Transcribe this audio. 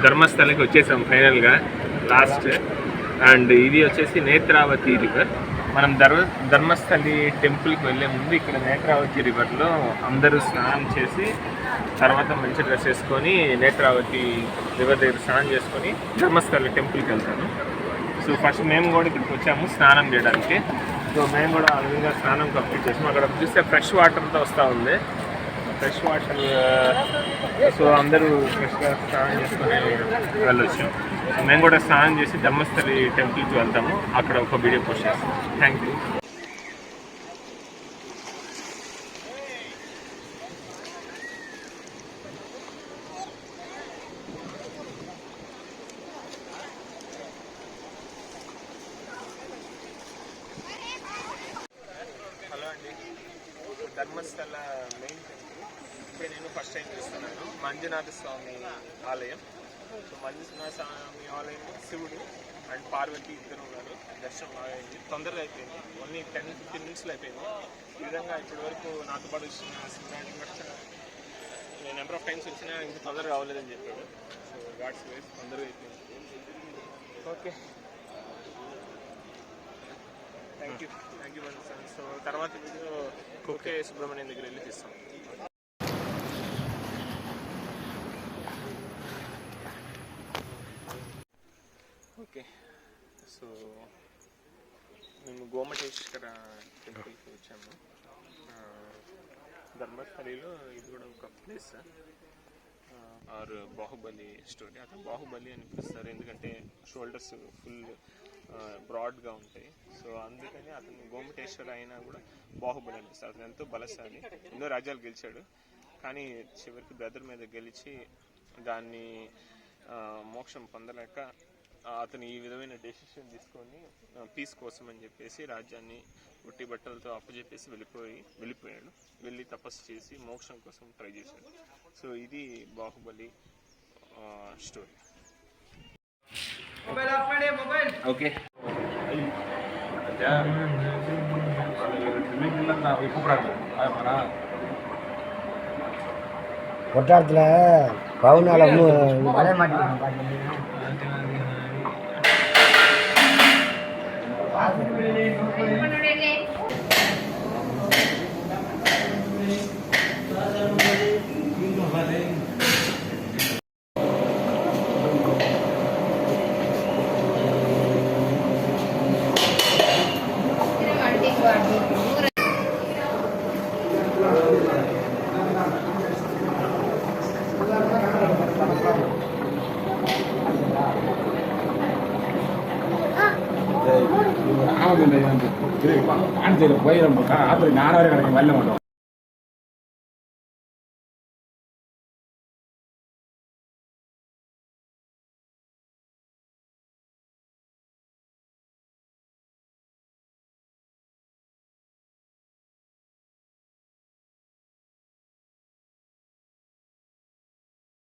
ధర్మస్థలకి వచ్చేసాం ఫైనల్గా last. And ఇది వచ్చేసి నేత్రావతి రివర్. మనం ధర్మస్థలి టెంపుల్కి వెళ్ళే ముందు ఇక్కడ నేత్రావతి రివర్లో అందరూ స్నానం చేసి తర్వాత మంచి డ్రెస్ వేసుకొని నేత్రావతి రివర్ దగ్గర స్నానం చేసుకొని ధర్మస్థలి టెంపుల్కి వెళ్తాను. సో ఫస్ట్ మేము కూడా ఇక్కడికి వచ్చాము స్నానం చేయడానికి. సో మేము కూడా ఆ విధంగా స్నానం కంప్లీట్ చేసాము. అక్కడ చూస్తే ఫ్రెష్ వాటర్తో వస్తూ ఉంది, ఫ్రెష్ వాటర్. సో అందరూ ఫ్రెష్గా స్నానం చేసుకొని వెళ్ళొచ్చు. మేము కూడా స్నానం చేసి ధర్మస్థలి టెంపుల్కి వెళ్తాము, అక్కడ ఒక వీడియో పోస్ట్ చేస్తాం. Thank you. హలో అండి, ధర్మస్థల మెయిన్ టెంపుల్ ఇప్పుడు నేను ఫస్ట్ టైం చూస్తున్నాను. మంజునాథ స్వామి ఆలయం. సో మంజునాథ స్వామి ఆలయం శివుడు అండ్ పార్వతి ఇద్దరు ఉన్నారు. దర్శనం అయింది, తొందరగా అయిపోయింది. ఓన్లీ 10-15 మినిట్స్లో అయిపోయింది. ఈ విధంగా ఇప్పటి వరకు నాతో పాటు వచ్చిన నేను నెంబర్ ఆఫ్ టైమ్స్ వచ్చినా ఇంకా తొందరగా అవ్వలేదని చెప్పాడు. సో గాడ్స్ వేస్ తొందరగా అయిపోయింది. Okay, thank you sir. So తర్వాత వీడియో కుకే సుబ్రహ్మణ్యం దగ్గర వెళ్ళి తీస్తాం. ఓకే, సో మేము గోమటేశ్వర టెంపుల్కి వచ్చాము. ధర్మస్థలిలో ఇది కూడా ఒక ప్లేస్. Are Baahubali story. అతను బాహుబలి అని పిలుస్తారు ఎందుకంటే షోల్డర్స్ ఫుల్ బ్రాడ్గా ఉంటాయి. సో అందుకని అతను గోమటేశ్వర అయినా కూడా బాహుబలి అనిపిస్తారు. అతను ఎంతో బలశాలి, ఎన్నో రాజ్యాలు గెలిచాడు. కానీ చివరికి బ్రదర్ మీద గెలిచి దాన్ని మోక్షం పొందలేక అతను ఈ విధమైన డెసిషన్ తీసుకొని పీస్ కోసం అని చెప్పేసి రాజ్యాన్ని ఒట్టి బట్టలతో అప్పచెప్పేసి వెళ్ళిపోయాడు. వెళ్ళి తపస్సు చేసి మోక్షం కోసం ట్రై చేశాడు. సో ఇది బాహుబలి స్టోరీ. ఓకే, కొట్టాడుతున్నా పవనాల అదే మాట வைரம் ஆத்திரி நாடாறு கிடைக்கும் வெள்ளம் மட்டும்